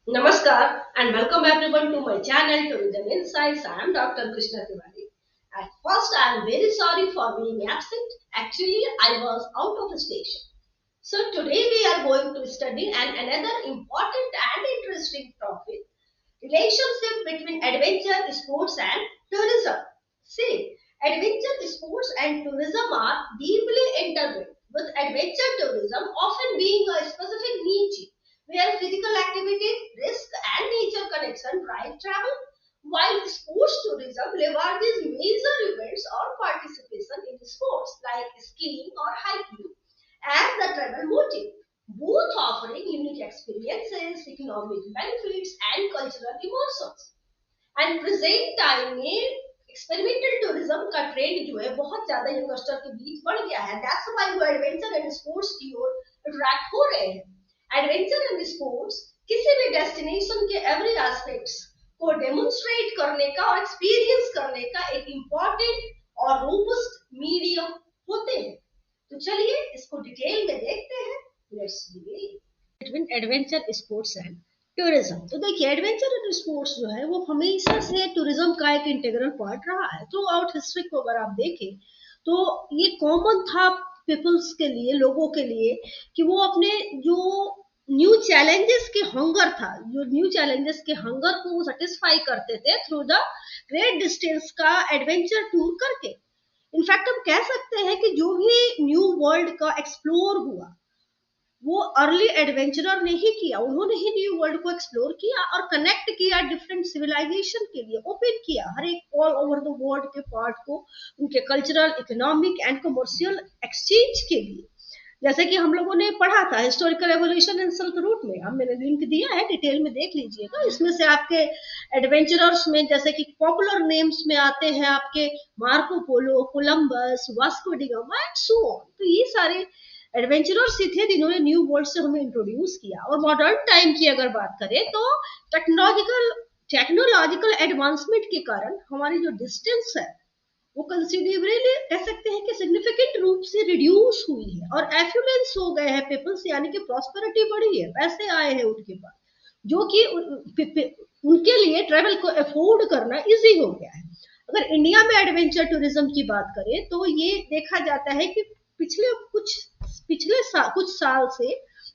Namaskar and welcome everyone to my channel Tourism Insights. I am Dr. Krishna Tiwari. At first, I am very sorry for being absent. Actually, I was out of the station. So today we are going to study another important and interesting topic: relationship between adventure sports and tourism. See, adventure sports and tourism are deeply intertwined, with adventure tourism often being a specific niche where physical activity, risk, and nature connection drive travel, while sports tourism leverages major events or participation in sports like skiing or hiking as the travel motive, both offering unique experiences, economic benefits, and cultural emotions. And present time में experimental tourism का trend जो है बहुत ज्यादा youngster के बीच बढ़ गया है। दैट्स व्हाई वो एडवेंचर एंड स्पोर्ट्स की ओर अट्रैक्ट हो रहे हैं। एडवेंचर एंड स्पोर्ट्स किसी भी डेस्टिनेशन के एवरी एस्पेक्ट्स को डेमोन्स्ट्रेट करने का और एक्सपीरियंस करने का एक इम्पॉर्टेंट और रोबस्ट मीडियम होते हैं। तो चलिए इसको डिटेल में देखते हैं। Let's begin between adventure sports and tourism. तो देखिए, एडवेंचर एंड स्पोर्ट्स जो है वो हमेशा से टूरिज्म का एक इंटीग्रल पार्ट रहा है। थ्रू आउट हिस्ट्री को अगर आप देखें तो ये कॉमन था पीपल्स के लिए, लोगों के लिए, कि वो अपने जो न्यू चैलेंजेस के हंगर था, जो न्यू चैलेंजेस के हंगर को वो सेटिस्फाई करते थे थ्रू द ग्रेट डिस्टेंस का एडवेंचर टूर करके। इनफैक्ट हम कह सकते हैं कि जो भी न्यू वर्ल्ड का एक्सप्लोर हुआ वो अर्ली एडवेंचरर ने ही किया। उन्होंने ही न्यू वर्ल्ड को एक्सप्लोर किया और कनेक्ट किया डिफरेंट सिविलाइजेशन के लिए, ओपन किया हर एक ऑल ओवर द वर्ल्ड के पार्ट को उनके cultural, economic and commercial exchange के लिए। जैसे कि हम लोगों ने पढ़ा था historical evolution in silk route में, हम मैंने लिंक दिया है, डिटेल में देख लीजिएगा। इसमें से आपके एडवेंचरर्स में जैसे कि पॉपुलर नेम्स में आते हैं आपके Marco Polo, Columbus, Vasco D gamma and so on. तो ये सारे एडवेंचरर्स ही थे जिन्होंने न्यू वर्ल्ड से हमें इंट्रोड्यूस किया। और मॉडर्न टाइम की अगर बात करें तो टेक्नोलॉजिकल एडवांसमेंट के कारण हमारी जो डिस्टेंस है वो कंसिडरेबली कह सकते हैं कि सिग्निफिकेंट रूप से रिड्यूस हुई है और एफ्लुएंस हो गए हैं पीपल्स, यानी कि प्रॉस्पेरिटी बढ़ी है, पैसे आए हैं उनके पास, जो कि उनके लिए ट्रेवल को अफोर्ड करना इजी हो गया है। अगर इंडिया में एडवेंचर टूरिज्म की बात करें तो ये देखा जाता है कि कुछ साल से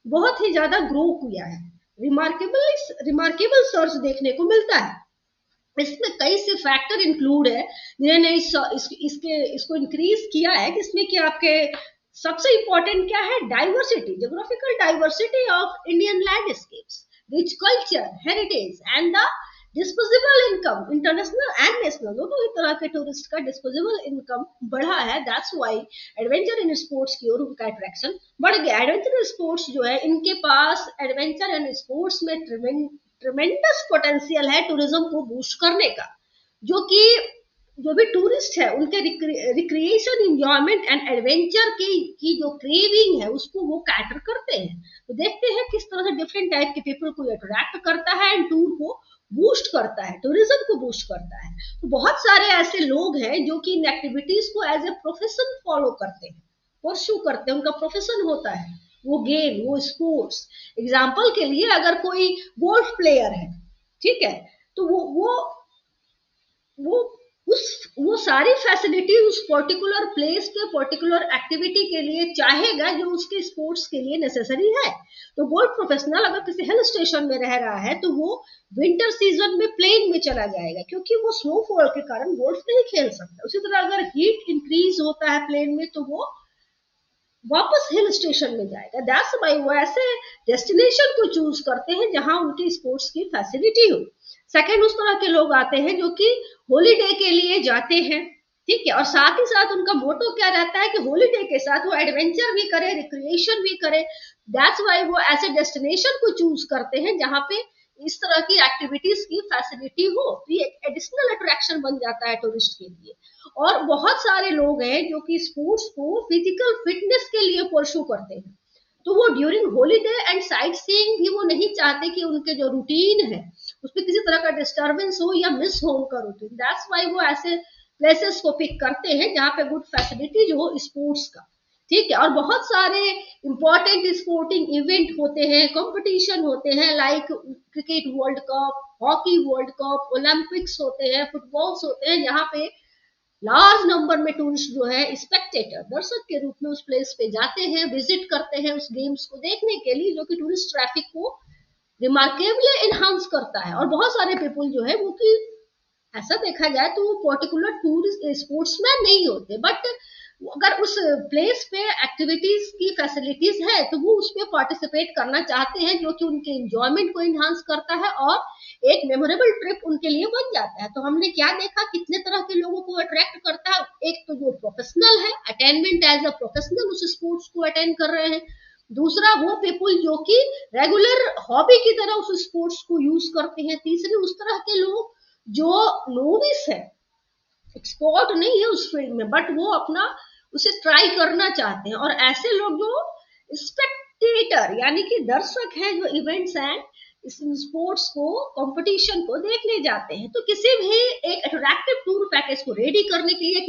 बहुत ही ज्यादा ग्रो किया है। रिमार्केबल सर्च देखने को मिलता है। इसमें कई से फैक्टर इंक्लूड है जिन्होंने इसको इंक्रीज किया है, जिसमें कि आपके सबसे इंपॉर्टेंट क्या है, diversity, geographical diversity of Indian landscapes, rich culture, heritage and the disposable income, international and national दोनों ही तरह के टूरिस्ट का डिस्पोजेबल इनकम बढ़ा है। That's why adventure in sports की ओर उनका अट्रैक्शन बढ़ गया। एडवेंचर इन स्पोर्ट्स जो है, इनके पास एडवेंचर एंड स्पोर्ट्स में ट्रेमेंडस पोटेंशियल है टूरिज्म को बूस्ट करने का, जो कि जो भी टूरिस्ट है उनके रिक्रिएशन, इंजॉयमेंट एंड एडवेंचर की जो क्रेविंग है उसको वो कैटर करते हैं। तो देखते हैं किस तरह से डिफरेंट टाइप के पीपल को अट्रैक्ट करता है एंड टूर को बूस्ट करता है, टूरिज्म को बूस्ट करता है। तो बहुत सारे ऐसे लोग हैं जो कि इन एक्टिविटीज को एज ए प्रोफेशन फॉलो करते हैं, परस्यू करते हैं, उनका प्रोफेशन होता है वो गेम, वो स्पोर्ट्स। एग्जाम्पल के लिए अगर कोई गोल्फ प्लेयर है, ठीक है, तो वो वो सारी फैसिलिटी उस पर्टिकुलर प्लेस पे पर्टिकुलर एक्टिविटी के लिए चाहेगा जो उसके स्पोर्ट्स के लिए नेसेसरी है। तो गोल्फ प्रोफेशनल अगर किसी हिल स्टेशन में रह रहा है तो वो विंटर सीजन में प्लेन में चला जाएगा, क्योंकि वो स्नोफॉल के कारण गोल्फ नहीं खेल सकता। उसी तरह अगर हीट इंक्रीज होता है प्लेन में तो वो वापस हिल स्टेशन में जाएगा। दैट्स व्हाई वो ऐसे डेस्टिनेशन को चूज करते हैं जहां उनकी स्पोर्ट्स की फैसिलिटी हो। सेकंड, उस तरह के लोग आते हैं जो कि हॉलीडे के लिए जाते हैं, ठीक है, और साथ ही साथ उनका मोटो क्या रहता है कि हॉलीडे के साथ वो एडवेंचर भी करे, रिक्रिएशन भी करे। दैट्स व्हाई वो ऐसे डेस्टिनेशन को चूज करते हैं जहां पे इस तरह की एक्टिविटीज की फैसिलिटी हो। तो ये एडिशनल अट्रैक्शन बन जाता है टूरिस्ट के लिए। और बहुत सारे लोग हैं जो कि स्पोर्ट्स को फिजिकल फिटनेस के लिए परस्यू करते हैं, तो वो during holiday and sight seeing भी वो नहीं चाहते कि उनके जो रूटीन है उसमें किसी तरह का डिस्टर्बेंस हो या मिस हो उनका रूटीन। दैट्स व्हाई वो ऐसे प्लेसेस को पिक करते हैं जहां पे गुड फैसिलिटी जो हो स्पोर्ट्स का, ठीक है। और बहुत सारे इंपॉर्टेंट स्पोर्टिंग इवेंट होते हैं, कंपटीशन होते हैं, like cricket world cup, hockey world cup, Olympics होते हैं, फुटबॉल्स होते हैं, यहाँ पे लार्ज नंबर में टूरिस्ट जो है स्पेक्टेटर, दर्शक के रूप में उस प्लेस पे जाते हैं, विजिट करते हैं उस गेम्स को देखने के लिए, जो कि टूरिस्ट ट्रैफिक को रिमार्केबली एनहांस करता है। और बहुत सारे पीपल जो है वो कि ऐसा देखा जाए तो वो पर्टिकुलर टूरिस्ट स्पोर्ट्समैन नहीं होते, बट अगर उस प्लेस पे एक्टिविटीज की फैसिलिटीज है तो वो उस पर पार्टिसिपेट करना चाहते हैं, जो कि उनके एंजॉयमेंट को इन्हांस करता है और एक मेमोरेबल ट्रिप उनके लिए बन जाता है। तो हमने क्या देखा, कितने तरह के लोगों को अट्रैक्ट करता है। एक तो जो प्रोफेशनल है, अटेंडमेंट एज अ प्रोफेशनल उस स्पोर्ट्स को अटेंड कर रहे हैं। दूसरा वो पीपुल जो कि रेगुलर हॉबी की तरह उस स्पोर्ट्स को यूज करते हैं। तीसरे उस तरह के लोग जो नोविस है, एक्सपर्ट नहीं है उस फील्ड में, बट वो अपना उसे ट्राई करना चाहते हैं। और ऐसे लोग जो स्पेक्टेटर यानी कि दर्शक है, जो इवेंट्स एंड स्पोर्ट्स को, कंपटीशन को देखने जाते हैं। तो किसी भी एक अट्रैक्टिव टूर पैकेज को रेडी करने के लिए,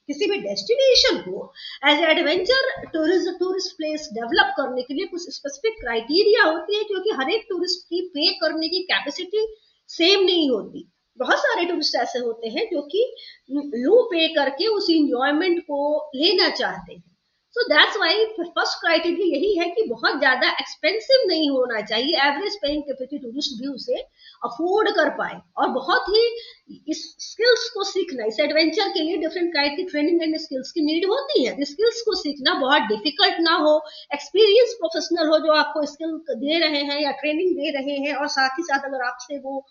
किसी भी डेस्टिनेशन को as adventure tourist place develop करने के लिए कुछ स्पेसिफिक क्राइटेरिया होती है, क्योंकि हर एक टूरिस्ट की पे करने की कैपेसिटी सेम नहीं होती। बहुत सारे टूरिस्ट ऐसे होते हैं जो कि लो पे करके उस इंजॉयमेंट को लेना चाहते हैं। So that's why first criteria यही है कि बहुत ज्यादा एक्सपेंसिव नहीं होना चाहिए, एवरेज पेइंग कैपेसिटी टूरिस्ट भी उसे अफोर्ड कर पाए। और बहुत ही इस स्किल्स को सीखना, इस एडवेंचर के लिए डिफरेंट काइंड की ट्रेनिंग एंड स्किल्स की नीड होती है। स्किल्स को सीखना बहुत डिफिकल्ट ना हो, एक्सपीरियंस प्रोफेशनल हो जो आपको स्किल दे रहे हैं या ट्रेनिंग दे रहे हैं, और साथ ही साथ अगर आपसे वो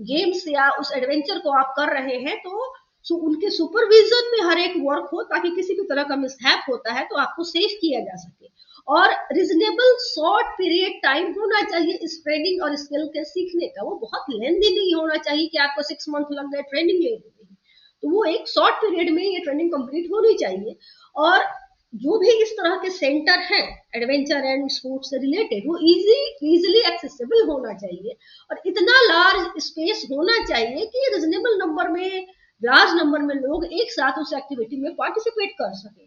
गेम्स या उस एडवेंचर को आप कर रहे हैं तो उनके सुपरविजन में हर एक वर्क हो, ताकि किसी भी तरह का मिसहैप होता है तो आपको सेव किया जा सके। और रीजनेबल शॉर्ट पीरियड टाइम होना चाहिए इस ट्रेनिंग और स्किल के सीखने का। वो बहुत लेंदी नहीं होना चाहिए कि आपको 6 मंथ लग गए ट्रेनिंग लेने में, तो वो एक शॉर्ट पीरियड में ये ट्रेनिंग कंप्लीट होनी चाहिए। और जो भी इस तरह के सेंटर हैं एडवेंचर एंड स्पोर्ट्स से रिलेटेड, वो इजीली एक्सेसिबल होना चाहिए, और इतना लार्ज स्पेस होना चाहिए कि रीजनेबल नंबर में, लार्ज नंबर में लोग एक साथ उस एक्टिविटी में पार्टिसिपेट कर सके।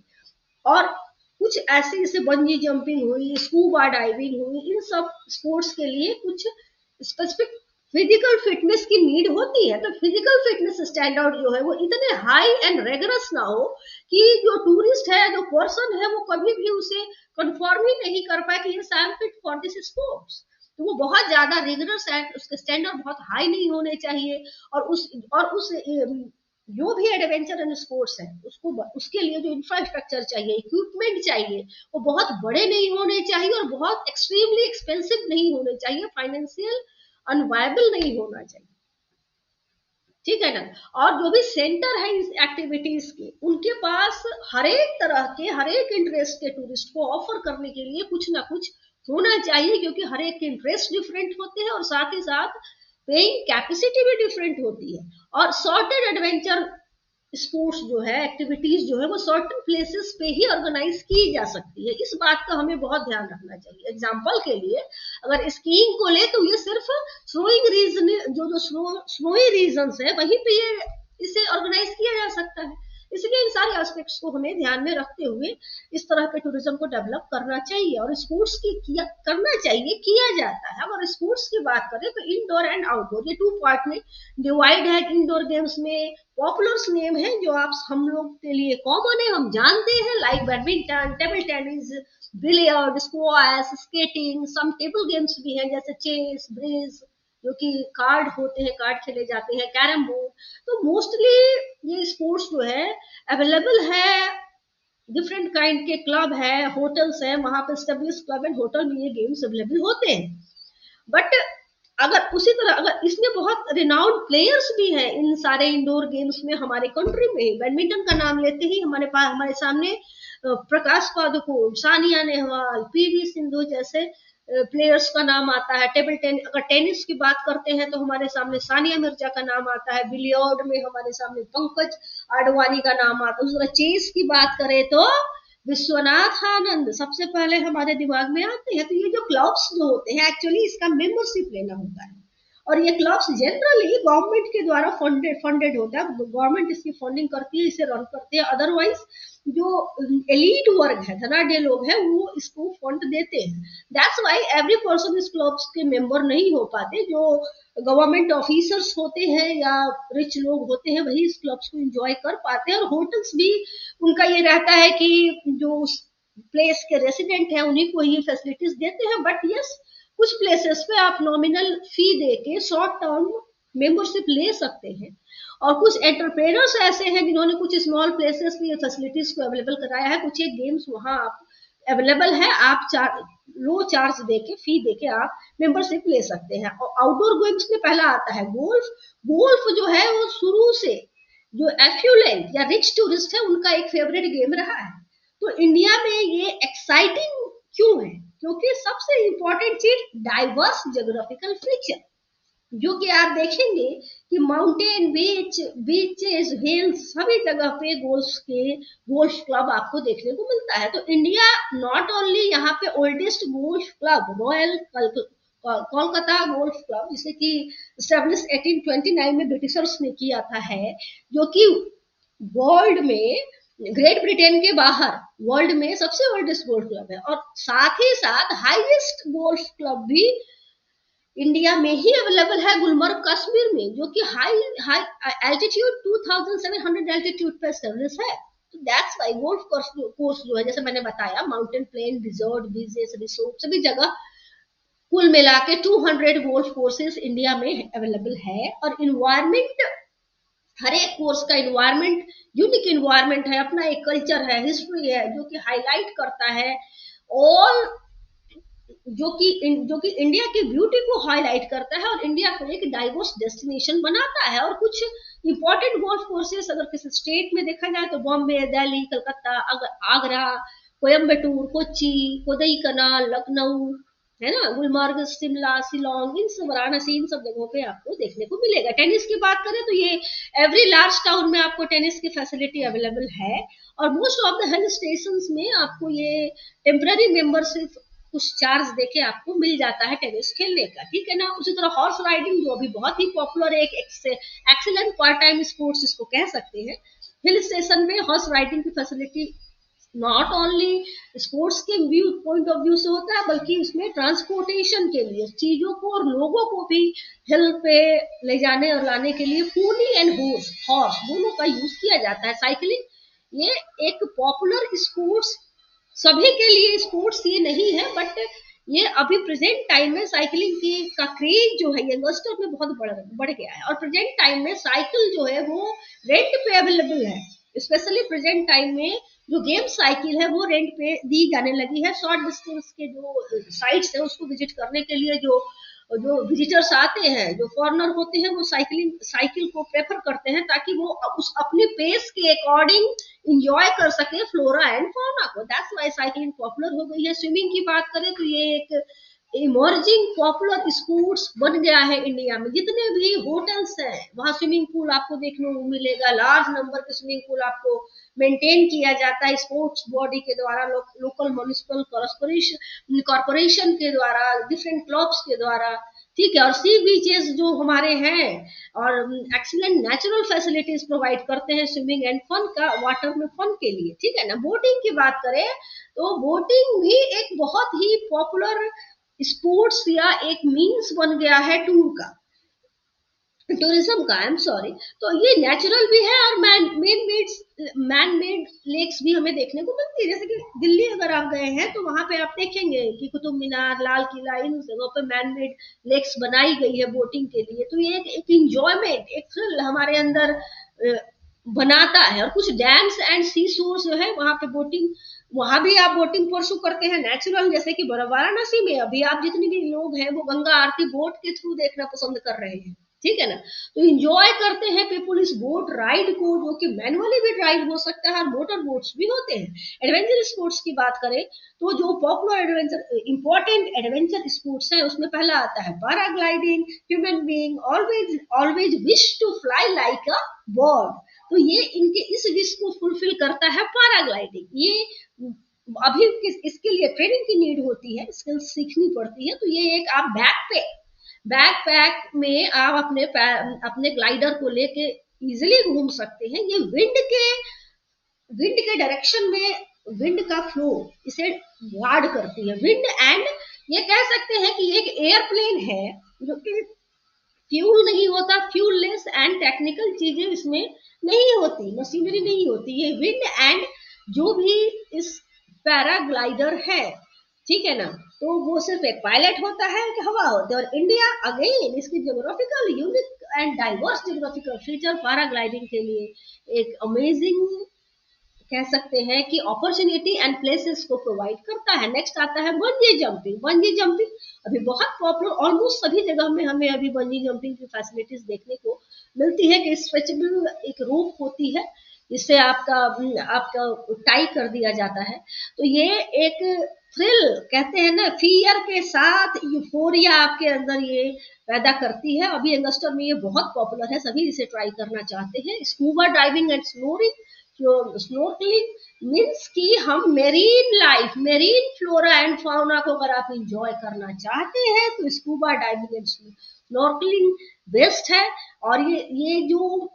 और कुछ ऐसे जैसे बंजी जंपिंग हुई, स्कूबा डाइविंग हुई, इन सब स्पोर्ट्स के लिए कुछ स्पेसिफिक फिजिकल फिटनेस की नीड होती है। तो फिजिकल फिटनेस स्टैंडर्ड जो है वो इतने हाई एंड रेगरस ना हो कि जो टूरिस्ट है, जो पर्सन है, वो कभी भी उसे कंफर्म ही नहीं कर पाए कि I am fit for this sports. तो वो बहुत ज्यादा रिगरस एंड उसके स्टैंडर्ड बहुत हाई नहीं होने चाहिए। और उस जो भी एडवेंचर एंड स्पोर्ट्स है उसके लिए जो इंफ्रास्ट्रक्चर चाहिए, इक्विपमेंट चाहिए, वो बहुत बड़े नहीं होने चाहिए और बहुत एक्सट्रीमली एक्सपेंसिव नहीं होने चाहिए, फाइनेंशियल अनवायबल नहीं होना चाहिए। ठीक है ना। और जो भी सेंटर है इस एक्टिविटीज के, उनके पास हर एक तरह के, हर एक इंटरेस्ट के टूरिस्ट को ऑफर करने के लिए कुछ ना कुछ होना चाहिए, क्योंकि हर एक के इंटरेस्ट डिफरेंट होते हैं और साथ ही साथ पेइंग कैपेसिटी भी डिफरेंट होती है। और सॉर्टेड एडवेंचर स्पोर्ट्स जो है, एक्टिविटीज जो है, वो सर्टेन प्लेसेस पे ही ऑर्गेनाइज की जा सकती है। इस बात का हमें बहुत ध्यान रखना चाहिए। एग्जांपल के लिए अगर स्कीइंग को ले तो ये सिर्फ स्नोइंग रीजन, जो स्नोई रीजन्स है वहीं पे ये इसे ऑर्गेनाइज किया जा सकता है। इसलिए इन सारे एस्पेक्ट्स को हमें ध्यान में रखते हुए इस तरह के टूरिज्म को डेवलप करना चाहिए। और स्पोर्ट्स की करना चाहिए, किया जाता है। अगर स्पोर्ट्स की बात करें तो इंडोर एंड आउटडोर, ये 2 पार्ट में डिवाइड है। इंडोर गेम्स में पॉपुलर नेम है जो आप हम लोग के लिए कॉमन है, हम जानते हैं, like badminton, table tennis, billiard, squash, skating. Some table games भी हैं जैसे चेस, ब्रिज, जो कि कार्ड होते हैं, कार्ड खेले जाते हैं, कैरम बोर्ड। तो मोस्टली ये स्पोर्ट्स जो है अवेलेबल है, डिफरेंट काइंड के क्लब है, होटल्स है, वहां पे स्टेब्लिश क्लब एंड होटल में ये गेम्स अवेलेबल होते हैं। बट अगर उसी तरह अगर इसमें बहुत रिनाउंड प्लेयर्स भी हैं इन सारे इंडोर गेम्स में हमारे कंट्री में। बैडमिंटन का नाम लेते ही हमारे सामने प्रकाश पादुकोण, सानिया नेहवाल, पीवी सिंधु जैसे प्लेयर्स का नाम आता है। टेबल टेनिस, अगर टेनिस की बात करते हैं तो हमारे सामने सानिया मिर्जा का नाम आता है। बिलियर्ड में हमारे सामने पंकज आडवाणी का नाम आता है। उस तरह चेस की बात करें तो विश्वनाथ आनंद सबसे पहले हमारे दिमाग में आते हैं। तो ये जो क्लब्स जो होते हैं, एक्चुअली इसका मेंबरशिप लेना होता है और ये क्लब्स जनरली गवर्नमेंट के द्वारा फंडेड होता है, गवर्नमेंट इसकी फंडिंग करती है, इसे रन करती है। अदरवाइज जो एलीट वर्ग है, धनाढ्य लोग हैं, वो इसको फंड देते हैं। दैट्स व्हाई एवरी पर्सन इस क्लब्स के मेंबर नहीं हो पाते। जो गवर्नमेंट ऑफिसर्स होते हैं या रिच लोग होते हैं वही इस क्लब्स को एंजॉय कर पाते हैं। और होटल्स भी उनका ये रहता है कि जो उस प्लेस के रेसिडेंट हैं उन्हीं को ही फैसिलिटीज देते हैं। बट यस, कुछ प्लेसेस पे आप नॉमिनल फी दे के शॉर्ट टर्म मेंबरशिप ले सकते हैं। और कुछ एंटरप्रेनर्स ऐसे हैं जिन्होंने कुछ स्मॉल प्लेसेस पे ये फैसिलिटीज को अवेलेबल कराया है। कुछ एक गेम्स वहां आप अवेलेबल है, आप लो चार्ज देके, फी देके आप मेंबरशिप ले सकते हैं। और आउटडोर गेम्स में पहला आता है गोल्फ। गोल्फ जो है वो शुरू से जो एफ्लुएंट या रिच टूरिस्ट है उनका एक फेवरेट गेम रहा है। तो इंडिया में ये एक्साइटिंग क्यों है? क्योंकि सबसे इंपॉर्टेंट चीज डाइवर्स ज्योग्राफिकल फीचर, जो कि आप देखेंगे कि माउंटेन, बीचेस, हिल्स, सभी जगह पे गोल्फ क्लब आपको देखने को मिलता है। तो इंडिया नॉट ओनली यहाँ पे oldest golf club royal Kolkata golf club, जिसे कि स्टेब्लिश 1829 में ब्रिटिशर्स ने किया था, है जो कि वर्ल्ड में, ग्रेट ब्रिटेन के बाहर वर्ल्ड में सबसे ओल्डेस्ट गोल्फ क्लब है। और साथ ही साथ हाईएस्ट गोल्फ क्लब भी इंडिया में ही अवेलेबल है, गुलमर्ग कश्मीर में, जो कि हाई एल्टीट्यूड 2700 एल्टीट्यूड पे स्टेब्लिश है। तो दैट्स व्हाई गोल्फ कोर्स जो है, जैसे मैंने बताया, mountain, plain, resort, beaches, resort, सभी जगह कुल मिला के 200 गोल्फ कोर्सेज इंडिया में अवेलेबल है। और इन्वायरमेंट, हर एक कोर्स का इन्वायरमेंट यूनिक इन्वायरमेंट है, अपना एक कल्चर है, हिस्ट्री है, जो कि हाईलाइट करता है ऑल, जो कि इंडिया की ब्यूटी को हाईलाइट करता है और इंडिया को एक डाइवर्स डेस्टिनेशन बनाता है। और कुछ इंपॉर्टेंट गोल्फ कोर्सेस अगर किसी स्टेट में देखा जाए तो बॉम्बे, दिल्ली, कलकत्ता, आगरा, कोयम्बटूर, कोच्चि, कोडईकनाल, लखनऊ, है ना, गुलमर्ग, शिमला, शिलोंग, इन सब, वाराणसी, इन सब जगहों पे आपको देखने को मिलेगा। टेनिस की बात करें तो ये एवरी लार्ज टाउन में आपको टेनिस की फैसिलिटी अवेलेबल है। और most of the hill station में आपको ये टेम्पररी मेंबरशिप कुछ चार्ज देके आपको मिल जाता है टेनिस खेलने का, ठीक है ना। उसी तरह हॉर्स राइडिंग, जो अभी बहुत ही पॉपुलर है, एक एक्सीलेंट पार्ट टाइम स्पोर्ट्स इसको कह सकते हैं। हिल स्टेशन में हॉर्स राइडिंग की फैसिलिटी नॉट ओनली स्पोर्ट्स के व्यू पॉइंट ऑफ व्यू से होता है, बल्कि इसमें ट्रांसपोर्टेशन के लिए चीजों को और लोगों को भी हिल पे ले जाने और लाने के लिए पोनी एंड हॉर्स दोनों का यूज किया जाता है। साइकिलिंग ये एक पॉपुलर स्पोर्ट्स, सभी के लिए स्पोर्ट्स ये नहीं है, बट ये अभी प्रेजेंट टाइम में साइकिलिंग की का क्रेज जो है यंगस्टर में बहुत बढ़ गया है। और प्रेजेंट टाइम में साइकिल जो है वो रेंट पे अवेलेबल है। स्पेशली प्रेजेंट टाइम में जो गेम साइकिल है वो रेंट पे दी जाने लगी है। शॉर्ट डिस्टेंस के जो साइट्स है उसको विजिट करने के लिए जो विजिटर्स आते हैं, जो फॉरनर होते हैं, वो साइकिल को प्रेफर करते हैं ताकि वो उस अपने पेस के अकॉर्डिंग इंजॉय कर सके फ्लोरा एंड फौना को। दैट्स व्हाई साइकिलिंग पॉपुलर हो गई है। स्विमिंग की बात करें तो ये एक इमर्जिंग पॉपुलर स्पोर्ट्स बन गया है इंडिया में। जितने भी होटल्स हैं वहां स्विमिंग पूल आपको देखने को मिलेगा, लार्ज नंबर के स्विमिंग पूल आपको मेंटेन किया जाता है स्पोर्ट्स बॉडी के द्वारा, लोकल म्युनिसिपल कॉर्पोरेशन के द्वारा, डिफरेंट क्लब्स के द्वारा, ठीक है। और सी बीचेस जो हमारे हैं और एक्सीलेंट नेचुरल फैसिलिटीज प्रोवाइड करते हैं स्विमिंग एंड फन का, वाटर में फन के लिए, ठीक है ना। बोटिंग की बात करें तो बोटिंग भी एक बहुत ही पॉपुलर स्पोर्ट्स या एक मीन्स बन गया है टूरिज्म का, आई एम सॉरी। तो ये नेचुरल भी है और मैन मेड लेक्स भी हमें देखने को मिलती है। जैसे कि दिल्ली अगर आप गए हैं तो वहां पे आप देखेंगे कि कुतुब मीनार, लाल किला, इन जगहों पे मैन मेड लेक्स बनाई गई है बोटिंग के लिए। तो ये एक इंजॉयमेंट, एक थ्रिल हमारे अंदर बनाता है। और कुछ डैम्स एंड सी शोर्स जो है वहां पे बोटिंग, वहां भी आप बोटिंग परसू करते हैं नेचुरल। जैसे कि वाराणसी में अभी आप जितने भी लोग हैं वो गंगा आरती बोट के थ्रू देखना पसंद कर रहे हैं, ठीक है ना। तो इंजॉय करते हैं पीपुल इस बोट राइड को, जो कि मैनुअली भी ड्राइव हो सकता है और मोटर बोट्स भी होते हैं। एडवेंचर स्पोर्ट्स की बात करें तो जो popular adventure important adventure sports है उसमें पहला आता है paragliding. Human being always wish to fly like a bird. तो ये इनके इस विश को फुलफिल करता है पैराग्लाइडिंग। ये अभी इसके लिए ट्रेनिंग की नीड होती है, स्किल्स सीखनी पड़ती है। तो ये एक आप बैकपैक में आप अपने ग्लाइडर को लेके इजिली घूम सकते हैं। ये विंड के डायरेक्शन में विंड का फ्लो इसे गार्ड करती है। विंड एंड ये कह सकते हैं कि एक एयरप्लेन है जो कि फ्यूल नहीं होता, फ्यूललेस एंड टेक्निकल चीजें इसमें नहीं होती, मशीनरी नहीं होती। ये विंड एंड जो भी इस पैराग्लाइडर है, ठीक है ना, तो वो सिर्फ एक पायलट होता है, एक हवा होती है। और इंडिया अगेन इसकी geographical unique and diverse geographical feature paragliding के लिए एक अमेजिंग कह सकते हैं कि अपॉर्चुनिटी एंड प्लेसेस को प्रोवाइड करता है। नेक्स्ट आता है बंजी जंपिंग। बंजी जंपिंग अभी बहुत पॉपुलर, ऑलमोस्ट सभी जगह में हमें अभी बंजी जंपिंग की फैसिलिटीज देखने को मिलती है कि स्ट्रेचेबल एक रोप होती है, जिससे आपका टाई कर दिया जाता है। तो ये एक थ्रिल कहते हैं ना, फियर के साथ यूफोरिया आपके अंदर ये पैदा करती है। अभी यंगस्टर में ये बहुत पॉपुलर है, सभी इसे ट्राई करना चाहते हैं। स्कूबा डाइविंग एंड स्नोरिंग, जो स्नोर्कलिंग मीन्स कि हम marine life, marine flora and fauna को अगर आप इंजॉय करना चाहते हैं तो scuba diving and snorkelling best है। और ये जो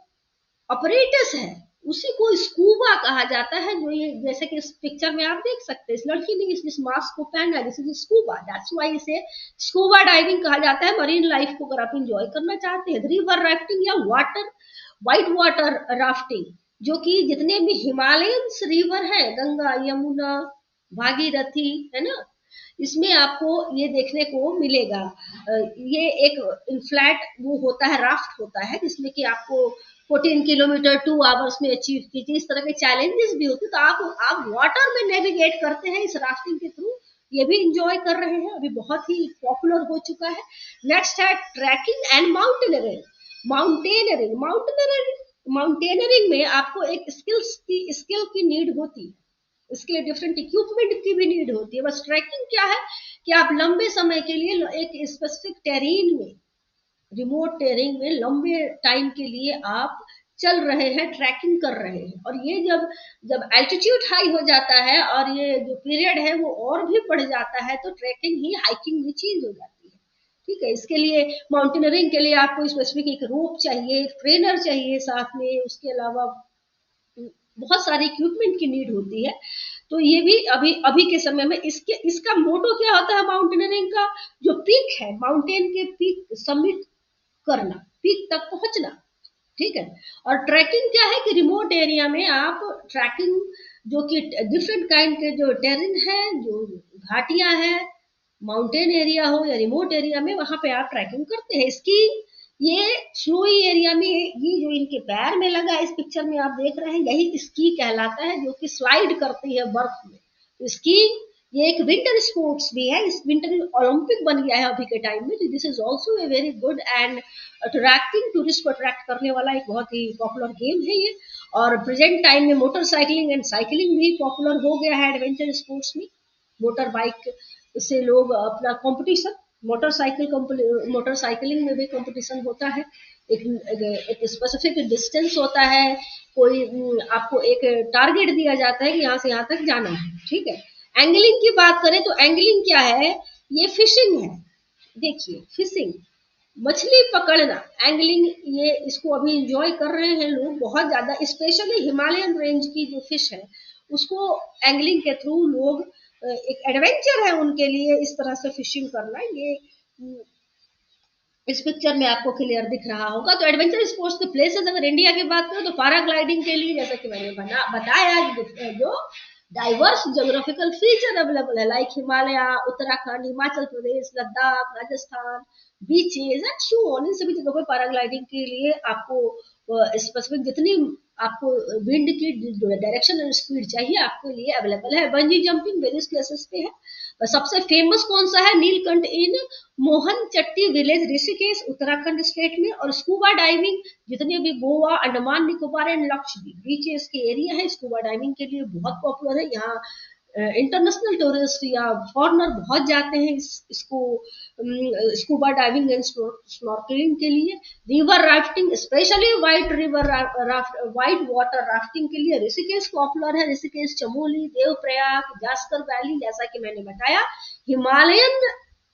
अपरेटस है उसी को स्कूबा कहा जाता है। जो ये जैसे कि इस पिक्चर में आप देख सकते हैं, इस लड़की ने इस मास्क को पहना है, this is scuba, that's why इसे स्कूबा डाइविंग कहा जाता है। मरीन लाइफ को अगर आप इंजॉय करना चाहते हैं। रिवर राफ्टिंग या व्हाइट वाटर राफ्टिंग, जो कि जितने भी हिमालयन रिवर है, गंगा, यमुना, भागीरथी, है ना, इसमें आपको ये देखने को मिलेगा। ये एक फ्लैट वो होता है, राफ्ट होता है, जिसमें कि आपको 14 किलोमीटर 2 आवर्स में अचीव कीजिए। इस तरह के चैलेंजेस भी होते हैं। तो आप वाटर में नेविगेट करते हैं इस राफ्टिंग के थ्रू, ये भी इंजॉय कर रहे हैं, अभी बहुत ही पॉपुलर हो चुका है। नेक्स्ट है ट्रैकिंग एंड माउंटेनरिंग। माउंटेनरिंग में आपको एक स्किल की नीड होती है, इसके लिए डिफरेंट इक्विपमेंट की भी नीड होती है। बस ट्रैकिंग क्या है कि आप लंबे समय के लिए एक स्पेसिफिक टेरेन में, रिमोट टेरेन में लंबे टाइम के लिए आप चल रहे हैं, ट्रैकिंग कर रहे हैं। और ये जब एल्टीट्यूड हाई हो जाता है और ये जो पीरियड है वो और भी बढ़ जाता है, तो ट्रैकिंग ही हाइकिंग में चेंज हो जाती है। ठीक है, इसके लिए माउंटेनरिंग के लिए आपको स्पेसिफिक एक रोप चाहिए, एक ट्रेनर चाहिए साथ में, उसके अलावा बहुत सारी इक्विपमेंट की नीड होती है। तो ये भी अभी अभी के समय में इसका मोटो क्या होता है माउंटेनरिंग का, जो पीक है, माउंटेन के पीक सबमिट करना, पीक तक पहुंचना। ठीक है। और ट्रैकिंग क्या है कि रिमोट एरिया में आप ट्रैकिंग, जो कि डिफरेंट काइंड के जो टेरेन है, जो घाटियां हैं, माउंटेन एरिया हो या रिमोट एरिया में, वहां पे आप ट्रैकिंग करते हैं। इसकी ये स्नोई एरिया में ये जो इनके पैर में लगा इस पिक्चर में आप देख रहे हैं, यही स्की कहलाता है, जो कि स्लाइड करती है बर्फ में। स्की ये एक विंटर स्पोर्ट्स भी है, इस विंटर ओलंपिक बन गया है अभी के टाइम में। This is also a very good and attracting, tourist को अट्रैक्ट करने वाला एक बहुत ही पॉपुलर गेम है ये। और प्रेजेंट टाइम में मोटरसाइकिलिंग एंड साइकिलिंग भी पॉपुलर हो गया है एडवेंचर स्पोर्ट्स में। मोटर बाइक से लोग अपना कंपटीशन, मोटरसाइकिलिंग में भी कंपटीशन होता है। एक स्पेसिफिक डिस्टेंस होता है, कोई आपको एक टारगेट दिया जाता है कि यहाँ से यहाँ तक जाना है। ठीक है। एंगलिंग की बात करें तो एंगलिंग क्या है, ये फिशिंग है। देखिए फिशिंग, मछली पकड़ना, एंगलिंग, ये इसको अभी इंजॉय कर रहे हैं लोग बहुत ज्यादा। स्पेशली हिमालयन रेंज की जो फिश है उसको एंगलिंग के थ्रू लोग, एक एडवेंचर है उनके लिए इस तरह से फिशिंग करना। ये इस पिक्चर में आपको क्लियर दिख रहा होगा। तो एडवेंचर स्पोर्ट्स के प्लेसेस अगर इंडिया की बात करें तो पैराग्लाइडिंग के लिए, जैसा कि मैंने बताया, जो डाइवर्स ज्योग्राफिकल फीचर अवेलेबल है, like Himalaya, Uttarakhand, Himachal Pradesh, Ladakh, Rajasthan, beaches and so on, इन सभी जगहों पर पैराग्लाइडिंग के लिए आपको स्पेसिफिक जितनी आपको विंड की डायरेक्शन और स्पीड चाहिए आपके लिए अवेलेबल है। बंजी जंपिंग वेरियस प्लेसेस पे है। सबसे फेमस कौन सा है, नीलकंठ इन मोहन चट्टी विलेज, ऋषिकेश, उत्तराखंड स्टेट में। और स्कूबा डाइविंग जितने भी गोवा, अंडमान निकोबार एंड लक्षद्वीप बीचेस के एरिया है, स्कूबा डाइविंग के लिए बहुत पॉपुलर है। यहाँ इंटरनेशनल टूरिस्ट या फॉरनर बहुत जाते हैं इसको स्कूबा डाइविंग एंड स्नॉर्कलिंग के लिए। River rafting, specially white water rafting के लिए ऋषिकेश पॉपुलर है। ऋषिकेश, चमोली, देवप्रयाग, जास्कर वैली, जैसा कि मैंने बताया। हिमालयन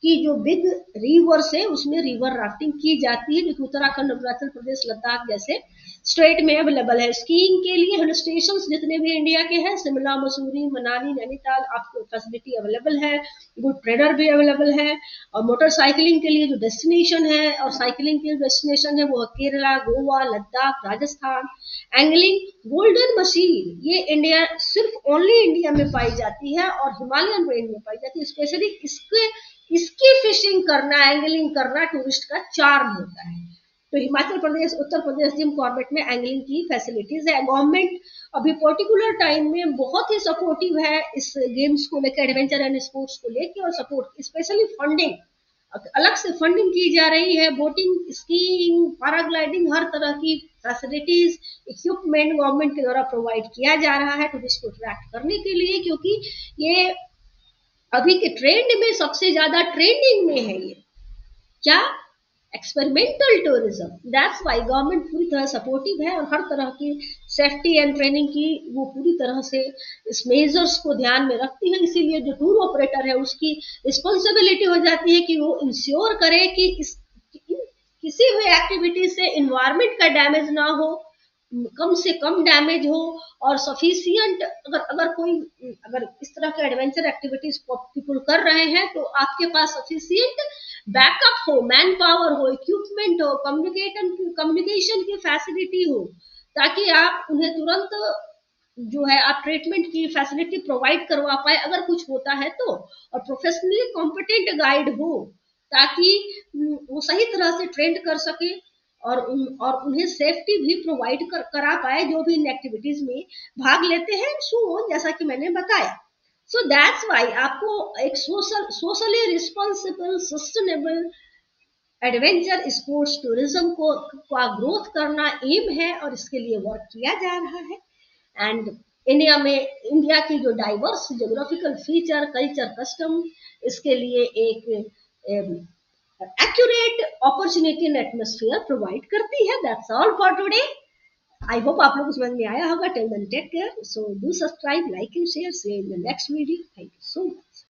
की जो बिग रिवर्स है उसमें रिवर राफ्टिंग की जाती है, जो कि उत्तराखंड, अरुणाचल प्रदेश, लद्दाख जैसे स्टेट में अवेलेबल है। स्कीइंग के लिए हिल स्टेशन जितने भी इंडिया के हैं, शिमला, मसूरी, मनाली, नैनीताल, आपको फैसिलिटी अवेलेबल है। गुड ट्रेडर भी अवेलेबल है। और मोटरसाइकिलिंग के लिए जो डेस्टिनेशन है और साइकिलिंग के डेस्टिनेशन है वो Kerala, Goa, Ladakh, Rajasthan. Angling, golden machine, ये इंडिया सिर्फ ओनली इंडिया में पाई जाती है और हिमालयन रेंज में पाई जाती है। स्पेशली इसकी फिशिंग करना, एंगलिंग करना टूरिस्ट का चार्म होता है। तो हिमाचल प्रदेश, उत्तर प्रदेश जिम कॉर्बेट में एंगलिंग की फैसिलिटीज है। गवर्नमेंट अभी पर्टिकुलर टाइम में बहुत ही सपोर्टिव है इस गेम्स को लेकर, एडवेंचर एंड स्पोर्ट्स को लेकर, और सपोर्ट स्पेशली फंडिंग अलग से फंडिंग की जा रही है। बोटिंग, स्कीइंग, पैराग्लाइडिंग, हर तरह की फैसिलिटीज, इक्विपमेंट गवर्नमेंट के द्वारा प्रोवाइड किया जा रहा है टूरिस्ट को अट्रैक्ट करने के लिए, क्योंकि ये अभी के ट्रेंड में सबसे ज्यादा ट्रेंडिंग में है। ये क्या, experimental tourism. That's why government पूरी तरह सपोर्टिव है और हर तरह की सेफ्टी एंड ट्रेनिंग की वो पूरी तरह से इस मेजर्स को ध्यान में रखती है। इसीलिए जो टूर ऑपरेटर है उसकी रिस्पॉन्सिबिलिटी हो जाती है कि वो इंश्योर करे कि किसी भी एक्टिविटी से इन्वायरमेंट का डैमेज ना हो, कम से कम डैमेज हो, और सफिशियंट, अगर इस तरह के एडवेंचर एक्टिविटीज पीपल कर रहे हैं तो आपके पास सफिशियंट बैकअप हो, मैन पावर हो, इक्विपमेंट हो, कम्युनिकेशन की फैसिलिटी हो, ताकि आप उन्हें तुरंत जो है आप ट्रीटमेंट की फैसिलिटी प्रोवाइड करवा पाए अगर कुछ होता है तो, और प्रोफेशनली कॉम्पिटेंट गाइड हो ताकि वो सही तरह से ट्रेंड कर सके और उन्हें सेफ्टी भी प्रोवाइड करा पाए जो भी इन एक्टिविटीज में भाग लेते हैं। सो जैसा कि मैंने बताया, सो दैट्स वाई आपको एक socially responsible, sustainable adventure sports tourism को का ग्रोथ करना एम है और इसके लिए वर्क किया जा रहा है। एंड इंडिया की जो diverse geographical feature, culture, custom, इसके लिए एक accurate opportunity and atmosphere provide करती है। That's all for today. I hope आप लोग को समझ में आया होगा। Till then take care, so do subscribe, like and share, see you in the next video. Thank you so much.